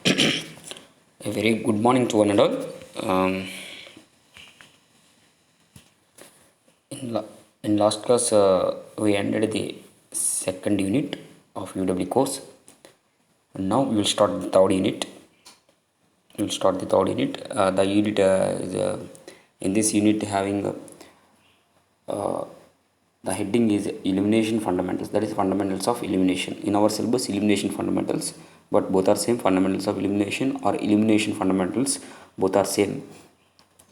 A very good morning to one and all. Um, in last class, we ended the second unit of UW course. And now we will start the third unit. We will start the third unit. The unit is in this unit having uh, the heading is illumination fundamentals. That is fundamentals of illumination. In our syllabus, illumination fundamentals, but both are same. Fundamentals of illumination or illumination fundamentals, both are same.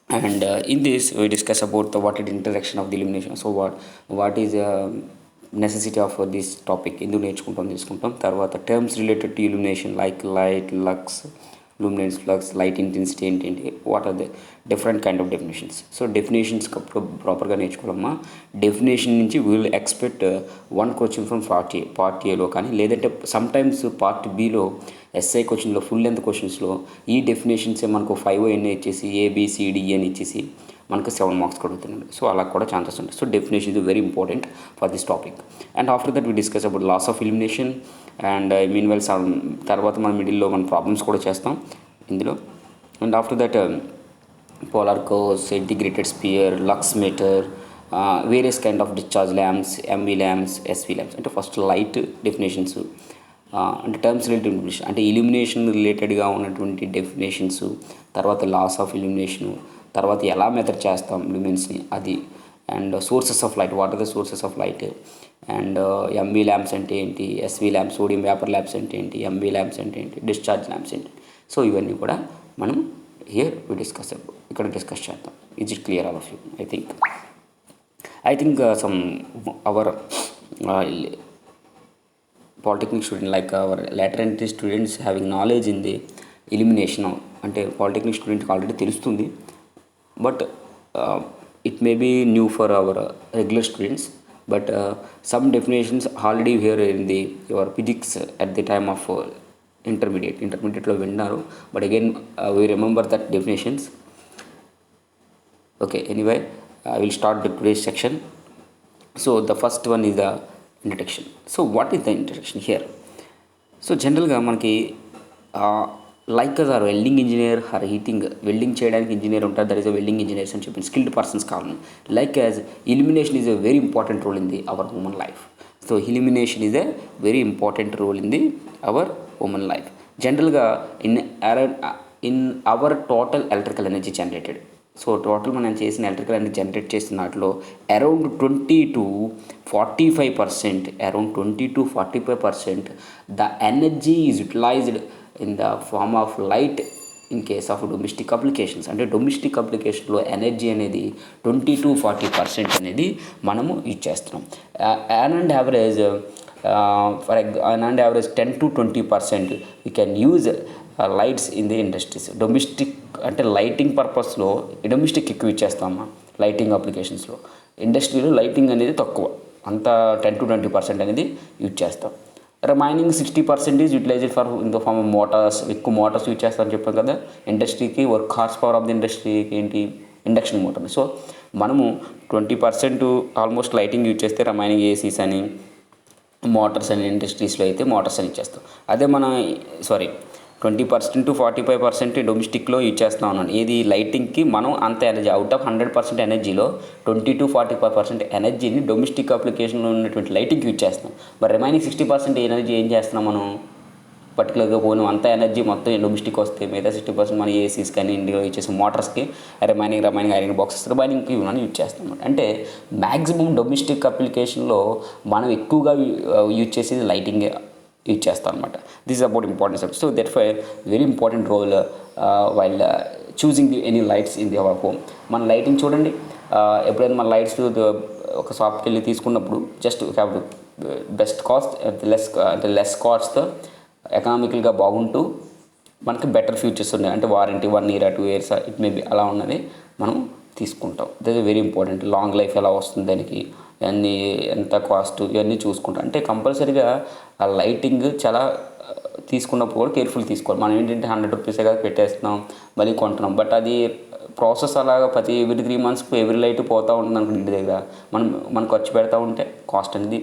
And in this we discuss about the what is interaction of the illumination. So what is necessity of this topic ఇందులో నేర్చుకుంటాం తీసుకుంటాం. తర్వాత terms related to illumination like light, lux, luminance, flux, light intensity ఏంటి, what are the different kind of definitions. So definitions ప్రాపర్గా నేర్చుకోవాలమ్మా. Definition నుంచి will expect one question from part ఏలో కానీ, లేదంటే సమ్టైమ్స్ పార్ట్ బిలో ఎస్ఐ క్వశ్చన్లో ఫుల్ లెంత్ క్వశ్చన్స్లో ఈ డెఫినేషన్సే మనకు 5 ఎన్ని ఇచ్చేసి ఏబిసిడి అని ఇచ్చేసి మనకు 7 మార్క్స్ అడుగుతున్నాడు. సో అలా కూడా ఛాన్సెస్ ఉంటాయి. So definition is very important for this topic. And after that we discuss about laws of illumination. And meanwhile తర్వాత మన మిడిల్లో మన ప్రాబ్లమ్స్ కూడా చేస్తాం ఇందులో. And after that polar curves, integrated sphere, lux meter, various kind of discharge lamps, MV lamps, SV lamps. అంటే first light definitions, అంటే terms related definition అంటే ఇల్యూమినేషన్ రిలేటెడ్గా ఉన్నటువంటి డెఫినేషన్స్, తర్వాత లాస్ ఆఫ్ ఇల్యూమినేషను, తర్వాత ఎలా మెథడ్ చేస్తాం లూమినెన్స్ని అది, and sources of light, what are the sources of light, and MV lamps అంటే ఏంటి, SV lamps, sodium vapour lamps అంటే ఏంటి, ఎంవి ల్యాంప్స్ అంటే ఏంటి, డిశ్చార్జ్ ల్యాంప్స్ ఏంటి. సో ఇవన్నీ కూడా మనం హియర్ వి డిస్కస్ ఇక్కడ డిస్కస్ చేద్దాం. Is it clear all of you? I think some our polytechnic student like our lateral entry students having knowledge in the illumination. అంటే polytechnic స్టూడెంట్కి ఆల్రెడీ తెలుస్తుంది, but it may be new for our regular students. But some definitions already here in the your physics at the time of ఇంటర్మీడియట్లో విన్నారు, but again we remember that definitions. Okay, anyway I will start the today's section. So the first one is the introduction. So what is the introduction here? So జనరల్గా మనకి like or welding engineer or heating, welding చేయడానికి engineer ఉంటారు, that is a welding engineers అని చెప్పి skilled persons కావాలి. Like as illumination is a very important role in the our human life. So illumination is a very important role in the our human life. జనరల్గా in our total electrical energy generated, so total మనం చేసిన electrical energy generate చేసిన దాంట్లో around 20 to 45% the energy is utilised in the form of light in case of domestic applications. అంటే domestic అప్లికేషన్లో energy అనేది 20 to 40% అనేది మనము యూజ్ చేస్తున్నాం. And average average 10 to 20% we can use lights in the industries. Domestic అంటే lighting పర్పస్లో domestic ఎక్కువ ఇచ్చేస్తామా lighting అప్లికేషన్స్లో. ఇండస్ట్రీలో లైటింగ్ అనేది తక్కువ, అంతా 10 to 20% అనేది యూజ్ చేస్తాం. Remaining 60% is utilized for in the form of motors. ఎక్కువ మోటార్స్ యూజ్ చేస్తామని చెప్పాం కదా. ఇండస్ట్రీకి work horse power of the ఇండస్ట్రీకి ఏంటి, ఇండక్షన్ మోటార్. సో మనము 20% ఆల్మోస్ట్ లైటింగ్ యూజ్ చేస్తే రిమైనింగ్ ఏసీస్ అని, మోటార్స్ అని, ఇండస్ట్రీస్లో అయితే మోటార్స్ అని ఇచ్చేస్తాం. అదే మన 20% to 45% డొమెస్టిక్లో యూజ్ చేస్తూ ఉన్నాను. ఏది లైటింగ్కి మనం అంత ఎనర్జీ అవుట్ ఆఫ్ 100% ఎనర్జీలో 20 to 45% ఎనర్జీని డొమెస్టిక్ అప్లికేషన్లో ఉన్నటువంటి లైటింగ్కి యూజ్ చేస్తున్నాం. మరి రిమైనింగ్ 60% ఎనర్జీ ఏం చేస్తున్నాం మనం పర్టికులర్గా పోను అంత ఎనర్జీ మొత్తం డొమెస్టిక్ వస్తే మిగతా 60% మన ఏసీస్ కానీ ఇండియాలో యూజ్ చేసే మోటార్స్కి రిమైనింగ్ ఐరన్ బాక్సెస్ రిమైనింగ్కి మనం యూజ్ చేస్తాం. అంటే మ్యాక్సిమం డొమెస్టిక్ అప్లికేషన్లో మనం ఎక్కువగా యూజ్ చేసేది లైటింగే యూజ్ చేస్తాం అనమాట. This is about importance. So that for very important role while choosing the any lights in the our home. మన లైటింగ్ చూడండి, ఎప్పుడైనా మన లైట్స్ ఒక షాప్కి వెళ్ళి తీసుకున్నప్పుడు just have to best cost less కాస్ట్తో ఎకనామికల్గా బాగుంటూ మనకి బెటర్ ఫ్యూచర్స్ ఉన్నాయి. అంటే warranty 1 year 2 years it may be అలా ఉన్నది మనం తీసుకుంటాం. That is very important. Long life ఎలా వస్తుంది దానికి, ఇవన్నీ ఎంత కాస్ట్, ఇవన్నీ చూసుకుంటాం. అంటే కంపల్సరీగా ఆ లైటింగ్ చాలా తీసుకున్నప్పుడు కూడా కేర్ఫుల్ తీసుకోవాలి. మనం ఏంటంటే 100 rupees కదా పెట్టేస్తున్నాం, మళ్ళీ కొంటున్నాం. బట్ అది ప్రాసెస్ అలాగా ఎవ్రీ 3 monthsకి ఎవ్రీ లైట్ పోతూ ఉంటుంది అనుకోండి ఇంటి దగ్గర. మనం ఖర్చు పెడతా ఉంటే కాస్ట్ అనేది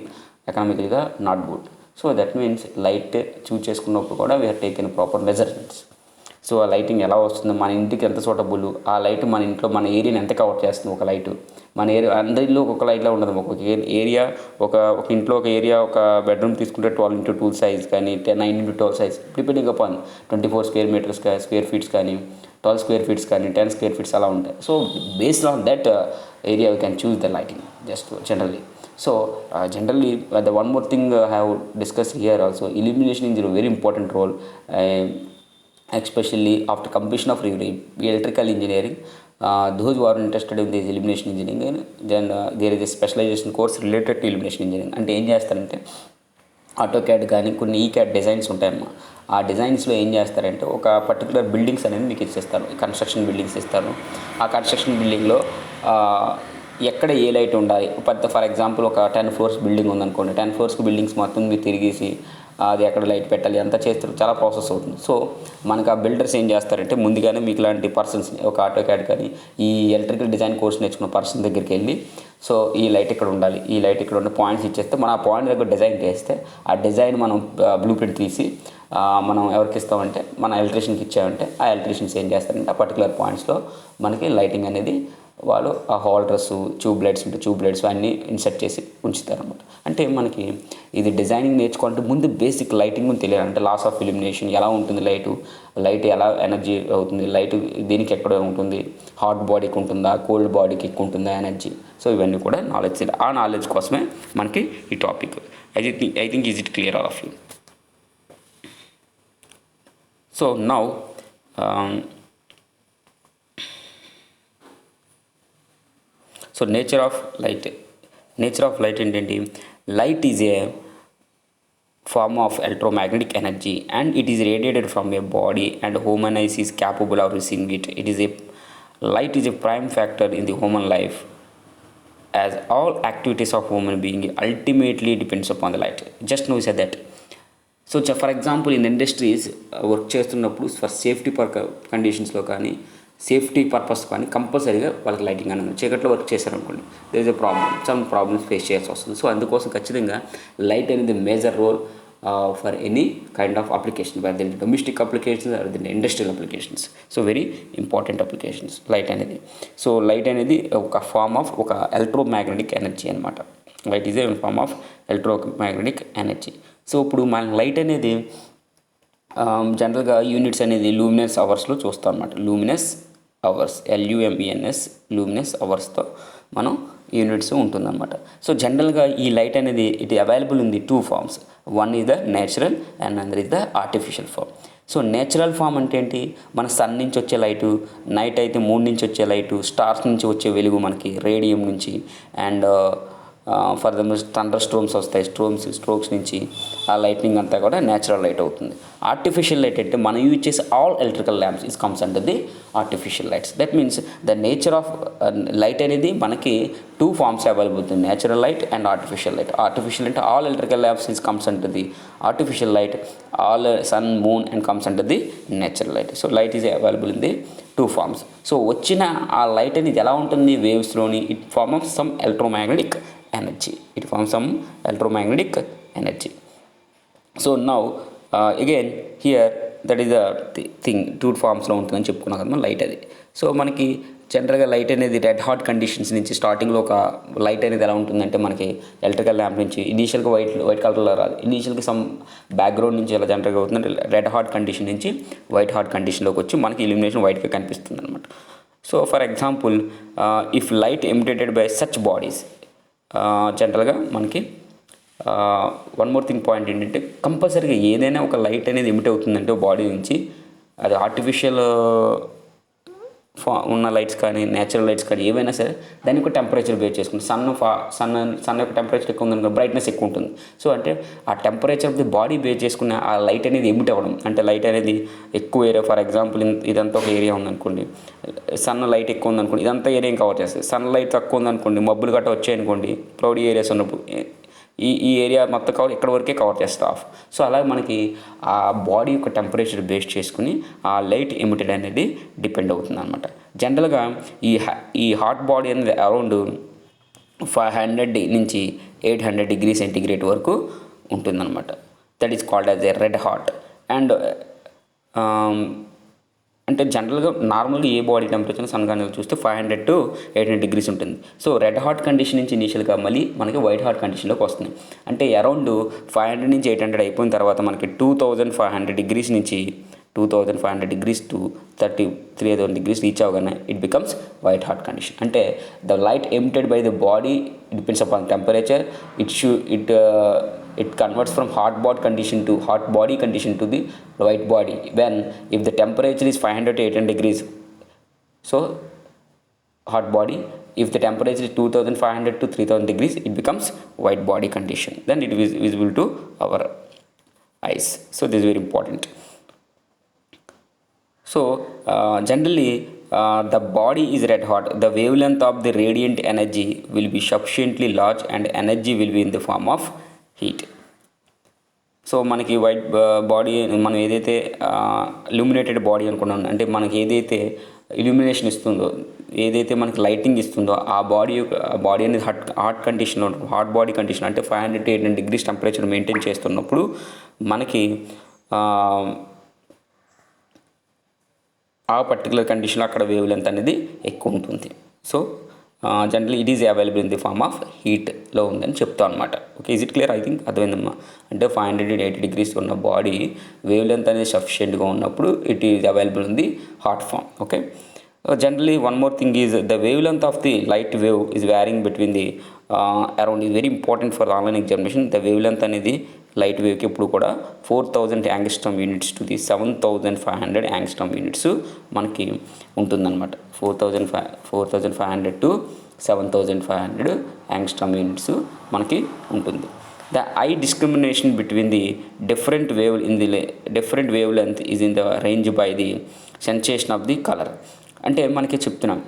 ఎకనామికల్గా not good. So that means light choose చేసుకున్నప్పుడు కూడా we are taken proper measurements. So ఆ లైటింగ్ ఎలా వస్తుందో, మన ఇంటికి ఎంత సూటబుల్, ఆ లైట్ మన ఇంట్లో మన ఏరియాని ఎంత కవర్ చేస్తుంది ఒక లైట్. మన ఏరియా అందరిలో ఒక్కొక్క లైట్లా ఉండదు. ఒక్కొక్క ఏరియా ఒక ఇంట్లో ఒక ఏరియా, ఒక బెడ్రూమ్ తీసుకుంటే 12x2 సైజ్ కానీ 9x12 size, depending upon 24 square metres square feets కానీ 12 స్క్వేర్ ఫీట్స్ కానీ 10 స్క్వేర్ ఫీట్స్ అలా ఉంటాయి. So based on that area we can choose the lighting just generally. So generally the one more thing I have discussed here also, illumination is a very important role, especially after completion of electrical engineering. Those who are interested in this illumination engineering, then there is a specialization course related to illumination engineering. అంటే ఏం చేస్తారంటే AutoCAD కానీ కొన్ని ఈక్యాడ్ designs ఉంటాయన్నమాట. ఆ డిజైన్స్లో ఏం చేస్తారంటే ఒక పర్టికులర్ బిల్డింగ్స్ అనేది మీకు ఇచ్చేస్తారు, కన్స్ట్రక్షన్ బిల్డింగ్స్ ఇస్తారు. ఆ కన్స్ట్రక్షన్ బిల్డింగ్లో ఎక్కడ ఏ లైట్ ఉండాలి, ఫర్ ఎగ్జాంపుల్ ఒక 10 ఫ్లోర్స్ బిల్డింగ్ ఉందనుకోండి, 10 ఫ్లోర్స్కి బిల్డింగ్స్ మొత్తం మీరు తిరిగేసి అది ఎక్కడ లైట్ పెట్టాలి అంతా చేస్తారు, చాలా ప్రాసెస్ అవుతుంది. సో మనకు ఆ బిల్డర్స్ ఏం చేస్తారంటే ముందుగానే మీకు ఇలాంటి పర్సన్స్, ఒక ఆటోక్యాడ్ కానీ ఈ ఎలక్ట్రికల్ డిజైన్ కోర్స్ నేర్చుకున్న పర్సన్ దగ్గరికి వెళ్ళి, సో ఈ లైట్ ఇక్కడ ఉండాలి, ఈ లైట్ ఇక్కడ ఉండే పాయింట్స్ ఇచ్చేస్తే మనం ఆ పాయింట్ దగ్గర డిజైన్ చేస్తే ఆ డిజైన్ మనం బ్లూ ప్రింట్ తీసి మనం ఎవరికి ఇస్తామంటే మన ఎలక్ట్రీషియన్కి ఇచ్చామంటే ఆ ఎలక్ట్రీషియన్స్ ఏం చేస్తారంటే ఆ పర్టికులర్ పాయింట్స్లో మనకి లైటింగ్ అనేది వాళ్ళు ఆ హోల్డర్స్, ట్యూబ్ లైట్స్ అన్నీ ఇన్సర్ట్ చేసి ఉంచుతారు అనమాట. అంటే మనకి ఇది డిజైనింగ్ నేర్చుకుంటే ముందు బేసిక్ లైటింగ్ తెలియాలి. అంటే లాస్ ఆఫ్ ఇల్యూమినేషన్ ఎలా ఉంటుంది, లైట్ ఎలా ఎనర్జీ అవుతుంది, లైట్ దీనికి ఎక్కడ ఉంటుంది, హాట్ బాడీకి ఉంటుందా, కోల్డ్ బాడీకి ఎక్కువ ఉంటుందా ఎనర్జీ. సో ఇవన్నీ కూడా నాలెడ్జ్. ఆ నాలెడ్జ్ కోసమే మనకి ఈ topic. I think is it clear all of you. So now so nature of light ఏంటంటే, light is a form of electromagnetic energy and it is radiated from a body and human eyes is capable of receiving it. Light is a prime factor in the human life, as all activities of human being ultimately depends upon the light. Just now we said that. So for example in industries work చేస్తున్నప్పుడు for safety కండిషన్స్లో కానీ safety purpose కానీ కంపల్సరీగా వాళ్ళకి lighting అనేది, చీకట్లో work చేశారనుకోండి there is a some problems face చేయాల్సి వస్తుంది. సో అందుకోసం ఖచ్చితంగా లైట్ అనేది major role for any kind of application, whether in domestic applications or in industrial applications. So very important applications light అనేది. సో లైట్ అనేది ఒక ఫార్మ్ ఆఫ్ ఒక ఎలక్ట్రోమాగ్నెటిక్ ఎనర్జీ అనమాట. Light is a form of electromagnetic energy. So ఇప్పుడు మన light అనేది జనరల్గా యూనిట్స్ అనేది లూమినస్ అవర్స్లో చూస్తాం అనమాట. లూమినస్ అవర్స్, LUMENS, లూమినస్ అవర్స్తో మనం యూనిట్స్ ఉంటుందన్నమాట. సో జనరల్గా ఈ లైట్ అనేది it available in the 2 forms. One is the natural and other is the artificial form. So natural form అంటే ఏంటి, మన సన్ నుంచి వచ్చే లైటు, నైట్ అయితే మూన్ నుంచి వచ్చే లైటు, స్టార్స్ నుంచి వచ్చే వెలుగు, మనకి రేడియం నుంచి, and for the thunder storms వస్తాయి, స్ట్రోక్స్ నుంచి ఆ లైట్నింగ్ అంతా కూడా నేచురల్ లైట్ అవుతుంది. ఆర్టిఫిషియల్ లైట్ అంటే మనం యూజ్ చేసే all electrical lamps is comes under the artificial lights. That means the nature of light అనేది మనకి 2 ఫార్మ్స్ అవైలబుల్ అవుతుంది, natural light and artificial light. Artificial అంటే all electrical lamps is comes under the artificial light, all sun, moon and comes under the natural light. So light is available in the 2 forms. So వచ్చిన ఆ light అనేది ఎలా ఉంటుంది, వేవ్స్లోని it form of some electromagnetic energy. It forms some electromagnetic energy. So now again here that is the thing 2 ఫార్మ్స్లో ఉంటుందని చెప్పుకున్నాం కదా light అది. సో మనకి జనరల్గా లైట్ అనేది రెడ్ హాట్ కండిషన్స్ నుంచి స్టార్టింగ్లో ఒక లైట్ అనేది ఎలా ఉంటుందంటే మనకి ఎలక్ట్రికల్ ల్యాంప్ నుంచి ఇనీషియల్గా వైట్ కలర్లో రాదు, ఇనీషియల్గా సమ్ బ్యాక్గ్రౌండ్ నుంచి ఎలా జనరల్గా అవుతుందంటే రెడ్ హాట్ కండిషన్ నుంచి వైట్ హాట్ కండిషన్లోకి వచ్చి మనకి ఇల్యూమినేషన్ వైట్గా కనిపిస్తుంది అనమాట. So for example if light emitted by such bodies, జనరల్గా మనకి వన్ మోర్ థింగ్ పాయింట్ ఏంటంటే కంపల్సరీగా ఏదైనా ఒక లైట్ అనేది ఎమిట్ అవుతుందంటే బాడీ నుంచి, అది ఆర్టిఫిషియల్ ఉన్న లైట్స్ కానీ నేచురల్ లైట్స్ కానీ ఏవైనా సరే దానికి ఒక టెంపరేచర్ బేస్ చేసుకుంటుంది. సన్ యొక్క టెంపరేచర్ ఎక్కువ ఉందనుకో బ్రైట్నెస్ ఎక్కువ ఉంటుంది. సో అంటే ఆ temperature of the body base చేసుకున్న ఆ లైట్ అనేది ఎమిట్ అవ్వడం, అంటే లైట్ అనేది ఎక్కువ ఏరియా, ఫర్ ఎగ్జాంపుల్ ఇదంతా ఒక ఏరియా ఉందనుకోండి, సన్ లైట్ ఎక్కువ ఉందనుకోండి, ఇదంతా ఏరియా కవర్ చేస్తుంది. సన్ లైట్ తక్కువ ఉందనుకోండి, మబ్బులు గట్ట వచ్చాయనుకోండి, క్లౌడీ ఏరియాస్ ఉన్నప్పుడు ఈ ఏరియా మొత్తం ఇక్కడ వరకే కవర్ చేస్తా ఆఫ్. సో అలాగే మనకి ఆ బాడీ యొక్క టెంపరేచర్ బేస్ చేసుకుని ఆ లైట్ ఎమిటెడ్ అనేది డిపెండ్ అవుతుంది అనమాట. జనరల్గా ఈ హాట్ బాడీ అనేది అరౌండ్ 500 నుంచి 800 డిగ్రీ సెంటిగ్రేడ్ వరకు ఉంటుందన్నమాట. That is called as a red hot. And అంటే జనరల్గా నార్మల్గా ఏ బాడీ టెంపరేచర్ సన్ కానీ చూస్తే 500 to 800 degrees ఉంటుంది. సో రెడ్ హాట్ కండిషన్ నుంచి ఇనీషియల్గా మళ్ళీ మనకి వైట్ హాట్ కండిషన్లోకి వస్తుంది. అంటే అరౌండ్ 500 నుంచి 800 అయిపోయిన తర్వాత మనకి 2500 degrees నుంచి 2500 degrees to 3000 degrees రీచ్ అవగానే it becomes white hot condition. అంటే the light emitted by the body depends upon temperature. It converts from hot body condition to the white body when if the temperature is 500 to 800 degrees, so hot body. If the temperature is 2500 to 3000 degrees, it becomes white body condition. Then it is visible to our eyes. So this is very important. So generally the body is red hot. The wavelength of the radiant energy will be sufficiently large and energy will be in the form of heat. So మనకి white body మనం ఏదైతే illuminated body అనుకున్నాం, అంటే మనకి ఏదైతే illumination ఇస్తుందో, ఏదైతే మనకి లైటింగ్ ఇస్తుందో ఆ బాడీ అనేది హాట్ కండిషన్లో ఉంటుంది. హాట్ బాడీ కండిషన్ అంటే 500 to 800 degrees టెంపరేచర్ మెయింటైన్ చేస్తున్నప్పుడు మనకి ఆ పర్టికులర్ కండిషన్లో అక్కడ వేవ్ లెంత్ అనేది ఎక్కువ ఉంటుంది. So generally it is available in the form of హీట్లో ఉందని చెప్తాం అనమాట. Okay, is it clear? I think అర్థమైందమ్మా. అంటే 500 to 800 degrees ఉన్న బాడీ వేవ్ లెంత్ అనేది సఫిషియెంట్గా ఉన్నప్పుడు it is available in the hot form. Okay, generally one more thing is the wave length of the light wave is varying between the around is very important for online examination. The wave length అనేది light వేవ్కి ఎప్పుడు కూడా 4000 angstrom units to the 7500 angstrom units మనకి ఉంటుందన్నమాట. 4500 to 7500 angstrom units మనకి ఉంటుంది. The eye discrimination between the different wavelength is in the range by the sensation of the color. అంటే మనకి చెప్తున్నాం,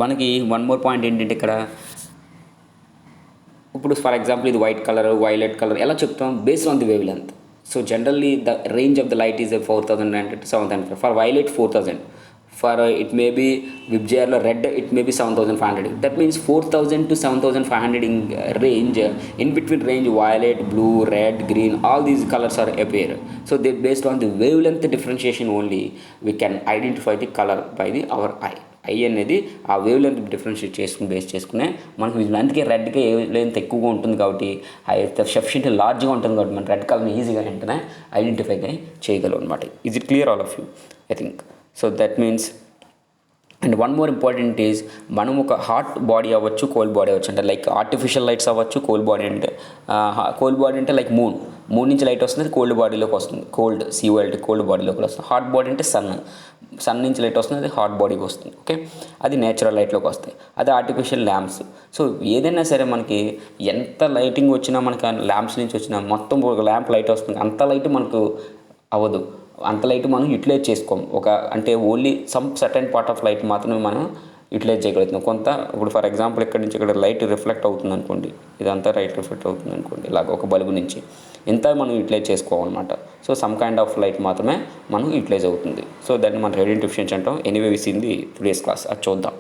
మనకి వన్ మోర్ పాయింట్ ఏంటంటే ఇక్కడ ఇప్పుడు ఫర్ ఎగ్జాంపుల్ ఇది వైట్ కలర్, వైలెట్ కలర్ ఎలా చెప్తాం? Based on the wave length. So generally the range of the light is 4900 to 7500. For violet 4000. For it may be విబ్జిఆర్లో red it may be 7500. That means 4000 to 7500 in range. In between range violet, blue, red, green, all these colors are appear. So they based on the wavelength differentiation only we can identify the color by our eye. I అనేది ఆ wave length differentiate base చేసుకునే మనకు అందుకే రెడ్కి ఏ length ఎక్కువగా ఉంటుంది కాబట్టి sufficient లార్జ్గా ఉంటుంది కాబట్టి మనం రెడ్ కలర్ని ఈజీగా వెంటనే ఐడెంటిఫై చేయగలం అనమాట. Is it clear all of you? I think so. That means and one more important is మనం ఒక హాట్ బాడీ అవ్వచ్చు, కోల్డ్ బాడీ అవ్వచ్చు. అంటే లైక్ ఆర్టిఫిషియల్ లైట్స్ అవ్వచ్చు. కోల్డ్ బాడీ అంటే లైక్ మూన్ నుంచి లైట్ వస్తుంది, కోల్డ్ బాడీలోకి వస్తుంది. కోల్డ్ బాడీలోకి వస్తుంది. హాట్ బాడీ అంటే సన్ నుంచి లైట్ వస్తుంది, అది హాట్ బాడీకి వస్తుంది. ఓకే, అది నేచురల్ లైట్లోకి వస్తాయి. అది ఆర్టిఫిషియల్ ల్యాంప్స్. సో ఏదైనా సరే మనకి ఎంత లైటింగ్ వచ్చినా, మనకి ల్యాంప్స్ నుంచి వచ్చినా మొత్తం ఒక ల్యాంప్ లైట్ వస్తుంది, అంత లైట్ మనకు అవ్వదు. అంత లైట్ మనం యూటిలైజ్ చేసుకోము. అంటే only some certain part of light మాత్రమే మనం యూటిలైజ్ చేయగలుగుతున్నాం. కొంత ఇప్పుడు ఫర్ ఎగ్జాంపుల్ ఇక్కడ నుంచి ఇక్కడ లైట్ రిఫ్లెక్ట్ అవుతుంది అనుకోండి, ఇదంతా లైట్ రిఫ్లెక్ట్ అవుతుంది అనుకోండి, ఇలాగ ఒక బల్బు నుంచి ఇంత మనం యూటిలైజ్ చేసుకోవాలన్నమాట. So some kind of light మాత్రమే మనం యూటిలైజ్ అవుతుంది. సో దాన్ని మనం రేడియంట్ ఎఫిషియన్సీ అంటాం. Anyway with in the today's class అది చూద్దాం.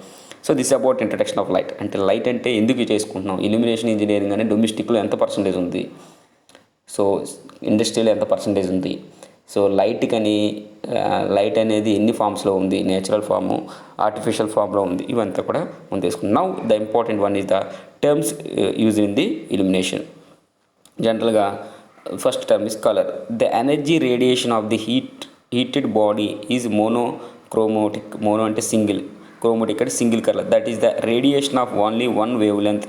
So this about introduction of light. అంటే లైట్ అంటే ఎందుకు చేసుకుంటున్నాం, ఇల్యూమినేషన్ ఇంజనీరింగ్ అనేది డొమెస్టిక్లో ఎంత పర్సంటేజ్ ఉంది, సో ఇండస్ట్రీలో ఎంత పర్సంటేజ్ ఉంది, సో లైట్ అనేది ఎన్ని ఫామ్స్లో ఉంది, నేచురల్ ఫాము, ఆర్టిఫిషియల్ ఫామ్లో ఉంది, ఇవంతా కూడా మనం తీసుకుంటాం. Now the important one is the terms use in the illumination. జనరల్గా first term is colour. The energy radiation of the heated body is monochromatic. Mono అంటే సింగిల్, క్రోమోటిక్ అంటే single colour. That is the radiation of only one wave length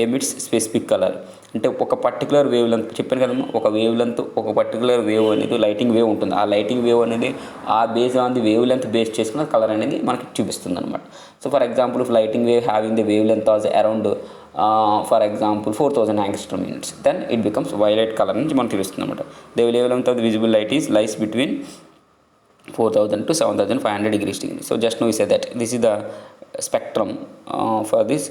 emits specific colour. అంటే ఒక particular wave length చెప్పాను కదమ్మా, ఒక wave length ఒక particular wave అనేది lighting wave ఉంటుంది. ఆ లైటింగ్ వేవ్ అనేది ఆ base on the wave length base చేసుకున్న కలర్ అనేది మనకి చూపిస్తుంది అనమాట. So for example if lighting wave having the wave length as around for example 4000 angstrom units, then it becomes violet colour నుంచి మనకు తెలుస్తుంది అనమాట. The wave length of the visible light is lies between 4000 to 7500 degrees. So just now we said that this is the spectrum for this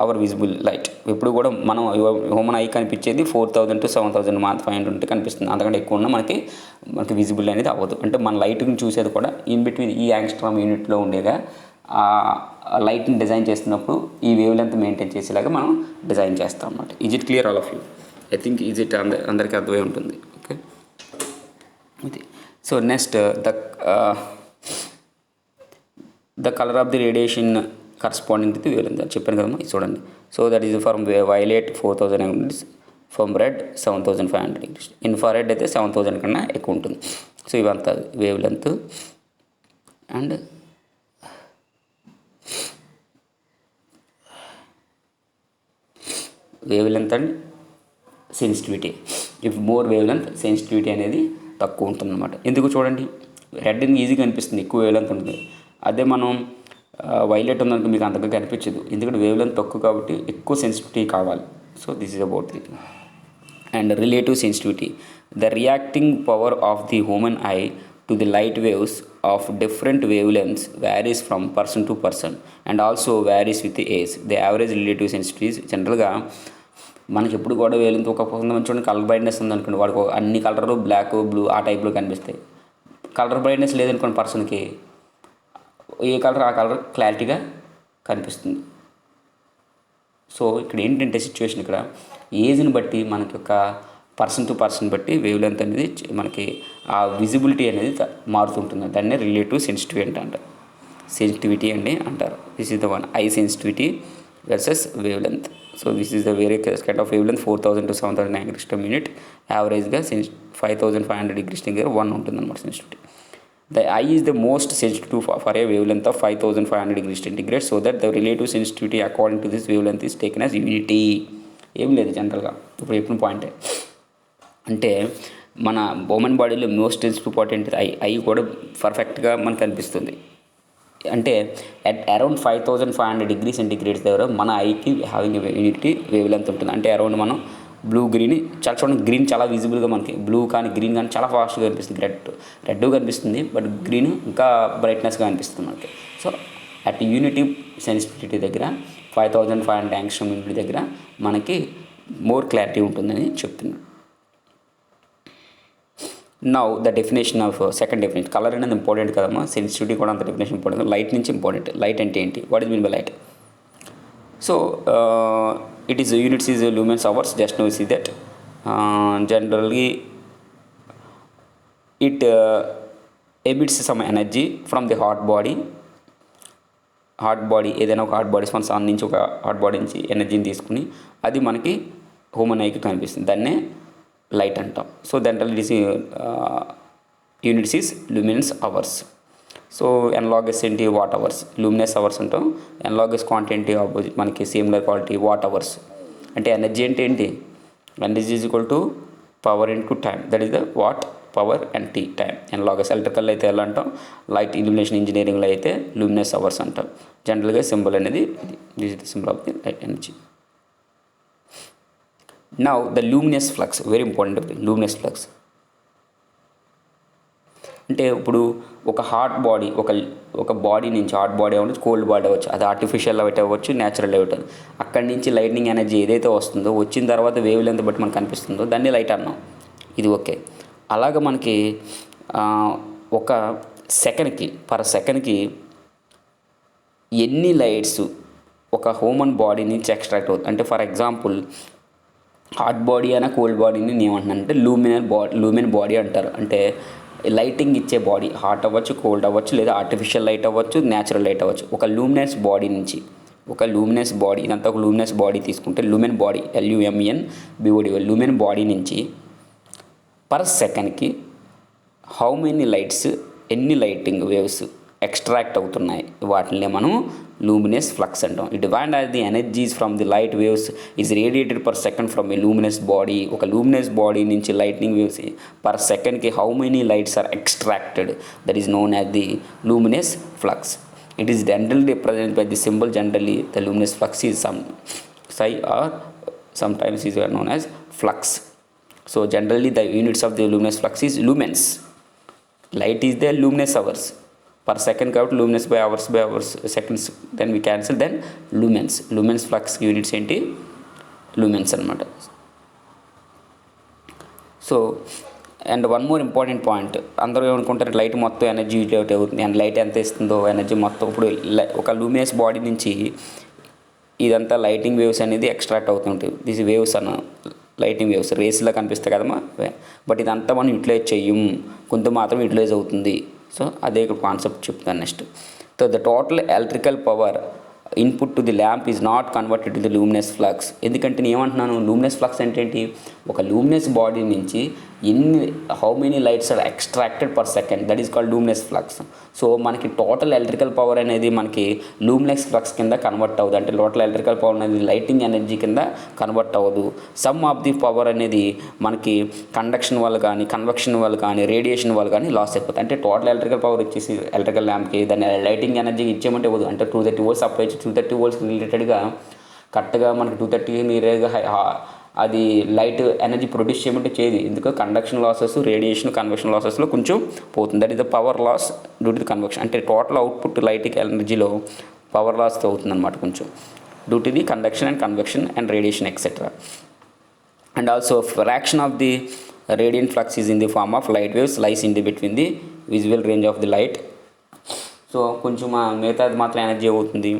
our visible light. ఇప్పుడు కూడా మనం human I కనిపించేది 4000 to 7500 ఉంటే కనిపిస్తుంది. అంతకంటే ఎక్కువ ఉన్న మనకి విజిబుల్ అనేది అవ్వదు. అంటే మన లైట్ని చూసేది కూడా ఇన్ బిట్వీన్ ఈ యాంగ్స్ట్రామ్ యూనిట్లో ఉండేగా లైట్ని డిజైన్ చేస్తున్నప్పుడు ఈ వేవ్ లెంత్ మెయింటైన్ చేసేలాగా మనం డిజైన్ చేస్తాం అన్నమాట. Is it clear all of you? I think is it అందరికీ అర్థమై ఉంటుంది. ఓకే, ఇది. So next the colour of the radiation corresponding to the wave length చెప్పాను కదమ్మా, ఇది చూడండి. So that is from violet 4000 degrees, from red 7500 degrees. Infrared అయితే 7000 కన్నా ఎక్కువ ఉంటుంది. సో ఇవంతా wave length and wave length and sensitivity. If more wave length, sensitivity అనేది తక్కువ ఉంటుంది అనమాట. ఎందుకు చూడండి, రెడ్ ఈజీగా కనిపిస్తుంది, ఎక్కువ వేవ్ లెంత్ ఉంటుంది. అదే మనం వైలెట్ ఉందనుకో మీకు అంతగా కనిపించదు, ఎందుకంటే వేవ్ లెంత్ తక్కువ కాబట్టి ఎక్కువ సెన్సిటివిటీ కావాలి. So this is about the and relative sensitivity. The reacting power of the human I to the light waves of different wave lengths varies from person to person and also varies with age. The average relative sensitivities జనరల్గా మనకి ఎప్పుడు కూడా wave length ఒక చూడండి, colour brightness ఉందనుకోండి, వాడికి అన్ని కలర్లు బ్లాక్ బ్లూ ఆ టైప్లో కనిపిస్తాయి. కలర్ బ్రైట్నెస్ లేదనుకోండి పర్సన్కి, ఏ కలర్ ఆ కలర్ క్లారిటీగా కనిపిస్తుంది. సో ఇక్కడ ఏంటంటే సిచ్యువేషన్, ఇక్కడ ఏజ్ని బట్టి మనకి ఒక పర్సన్ టు పర్సన్ బట్టి వేవ్ లెంత్ అనేది మనకి ఆ విజిబిలిటీ అనేది మారుతుంటుంది. దాన్ని రిలేటివ్ సెన్సిటివిటీ అండి అంటారు. This is the one, eye sensitivity versus wave length. So this is the వేరే kind of wave length 4000 to 7000 degrees per minute. యావరేజ్గా 5500 degrees దగ్గర 1 ఉంటుంది అనమాట sensitivity. The eye is the most sensitive for a wavelength of 5500 degrees centigrade, so that the relative sensitivity according to this wavelength is taken as unity. ఏం లేదు జనరల్గా ఇప్పుడు చెప్పిన పాయింటే. అంటే మన హ్యూమన్ బాడీలో మోస్ట్ సెన్సిటివ్ పార్ట్ ఏంటిది, ఐ కూడా పర్ఫెక్ట్గా మనకు కనిపిస్తుంది. అంటే అట్ అరౌండ్ 5500 degrees centigrade దగ్గర మన ఐకి హ్యావింగ్ యూనిటీ వేవ్ లెంత్ ఉంటుంది. అంటే అరౌండ్ మనం బ్లూ గ్రీన్ చాలా చూడండి, గ్రీన్ చాలా విజిబుల్గా మనకి బ్లూ కానీ గ్రీన్ కానీ చాలా ఫాస్ట్గా కనిపిస్తుంది. రెడ్ కనిపిస్తుంది, బట్ గ్రీన్ ఇంకా బ్రైట్నెస్గా అనిపిస్తుంది మనకి. సో అట్ యూనిటీ సెన్సిటివిటీ దగ్గర 5500 యాంగ్స్ట్రోమ్ యూనిటీ దగ్గర మనకి మోర్ క్లారిటీ ఉంటుందని చెప్తున్నాను. Now the definition of second definition. Colour అనేది ఇంపార్టెంట్ కదమ్మా, సెన్సిటివిటీ కూడా అంత డెఫినేషన్ ఇంపార్టెంట్. లైట్ నుంచి ఇంపార్టెంట్. లైట్ అంటే ఏంటి, what is mean by light? So it is units is lumens hours, just now you see that. Generally it emits some energy from the hot body. ఏదైనా ఒక hot body మన sun నుంచి ఒక hot body నుంచి ఎనర్జీని తీసుకుని అది మనకి హ్యూమన్ ఐకి కనిపిస్తుంది, దాన్నే లైట్ అంటాం. So general it is units is luminous hours. So analogous ఏంటి, వాట్ అవర్స్. లూమినస్ అవర్స్ అంటాం. ఎనలాగస్ క్వాంటిటీ ఏంటి, ఆపోజిట్ మనకి సిమిలర్ క్వాలిటీ వాట్ అవర్స్. అంటే ఎనర్జీ అంటే ఏంటి, energy is equal to power into time, that is the watt, power and T, time. Analogous electrical అయితే ఎలా అంటాం, లైట్ ఇల్యూమినేషన్ ఇంజనీరింగ్లో అయితే లూమినస్ అవర్స్ అంటాం. జనరల్గా సింబల్ అనేది this is the symbol of the light energy. Now the luminous flux, very important of the luminous flux. అంటే ఇప్పుడు ఒక హాట్ బాడీ ఒక బాడీ నుంచి, హాట్ బాడీ అవ్వచ్చు, కోల్డ్ బాడీ అవ్వచ్చు, అది ఆర్టిఫిషియల్ లైట్ అవ్వచ్చు, న్యాచురల్ లైట్ అవ్వచ్చు. అక్కడి నుంచి లైట్నింగ్ ఎనర్జీ ఏదైతే వస్తుందో, వచ్చిన తర్వాత వేవ్ లెంత్ బట్టి మనకు కనిపిస్తుందో దాన్ని లైట్ అన్నాం. ఇది ఓకే. అలాగ మనకి ఒక సెకండ్కి పర్ సెకండ్కి ఎన్ని లైట్స్ ఒక హ్యూమన్ బాడీ నుంచి ఎక్స్ట్రాక్ట్ అవుతుంది. అంటే ఫర్ ఎగ్జాంపుల్ హాట్ బాడీ అయినా కోల్డ్ బాడీని నేను ఏమంటున్నాను అంటే లూమిన్ బాడీ అంటారు. అంటే లైటింగ్ ఇచ్చే బాడీ, హాట్ అవ్వచ్చు, కోల్డ్ అవ్వచ్చు, లేదా ఆర్టిఫిషియల్ లైట్ అవ్వచ్చు, న్యాచురల్ లైట్ అవ్వచ్చు. ఒక లూమినస్ బాడీ నుంచి, ఒక లూమినస్ బాడీ, ఇదంతా ఒక లూమినస్ బాడీ తీసుకుంటే lumen body, LUMNBODY, lumen body నుంచి పర్ సెకండ్కి హౌ మెనీ లైట్స్, ఎన్ని లైటింగ్ వేవ్స్ ఎక్స్ట్రాక్ట్ అవుతున్నాయి, వాటిని మనం లూమినస్ ఫ్లక్స్ అంటాం. It divide as the energies from the light waves is radiated per second from a luminous body. ఒక luminous body నుంచి lightning waves per సెకండ్కి how many lights are extracted, that is known as the luminous flux. It is generally represented by the symbol. Generally the luminous flux is some psi or sometimes is known as flux. So generally the units of the luminous flux is lumens. Light is the luminous hours per second, count luminous by hours seconds, then we cancel, then lumens flux units enti lumens anamata. So and one more important point, అందరూ ఏమనుకుంటారు light మొత్తం energy యూటిలైట్ అవుతుంది and light ఎంత ఇస్తుందో energy మొత్తం. ఇప్పుడు ఒక luminous body నుంచి ఇదంతా లైటింగ్ వేవ్స్ అనేది ఎక్స్ట్రాక్ట్ అవుతుంటాయి. దిస్ వేవ్స్ లైటింగ్ వేవ్స్ రేస్లా కనిపిస్తాయి కదమ్మా, బట్ ఇదంతా మనం యూటిలైజ్ చెయ్యం, కొంత మాత్రం యూటిలైజ్ అవుతుంది. సో అదే ఇక్కడ కాన్సెప్ట్ చెప్తాను next. So the total electrical power input to the lamp is not converted to the luminous flux. ఎందుకంటే నేను ఏమంటున్నాను, లూమినస్ ఫ్లక్స్ అంటే ఏంటి, ఒక లూమినస్ బాడీ నుంచి how many lights are extracted per second, that is called luminous flux. So మనకి total electrical power అనేది మనకి లూమినస్ ఫ్లక్స్ కింద కన్వర్ట్ అవ్వదు. అంటే టోటల్ ఎలక్ట్రికల్ పవర్ అనేది లైటింగ్ ఎనర్జీ కింద కన్వర్ట్ అవ్వదు. సమ్ ఆఫ్ ది పవర్ అనేది మనకి కండక్షన్ వల్ల కానీ, కన్వెక్షన్ వల్ల కానీ, రేడియేషన్ వల్ల కానీ లాస్ అయిపోతుంది. అంటే టోటల్ ఎలక్ట్రికల్ పవర్ ఇచ్చేసి ఎలక్ట్రికల్ ల్యాంప్కి దాన్ని లైటింగ్ ఎనర్జీ ఇచ్చేయమంటే ఇవ్వదు. అంటే 230 volts సప్లై 230 volts రిలేటెడ్గా కరెక్ట్గా మనకి 230 మీరేగా అది లైట్ ఎనర్జీ ప్రొడ్యూస్ చేయమంటే చేయదు. ఎందుకు, కండక్షన్ లాసెస్, రేడియేషన్, కన్వెక్షన్ లాసెస్లో కొంచెం పోతుంది. That is the power loss due to the convection. అంటే టోటల్ అవుట్పుట్ లైటింగ్ ఎనర్జీలో పవర్ లాస్ అవుతుంది అనమాట కొంచెం, due to the conduction and convection and radiation etcetera. And also fraction of the radiant flux is in the form of light waves lies in the between the visual range of the light. So కొంచెం మిగతాది మాత్రం energy అవుతుంది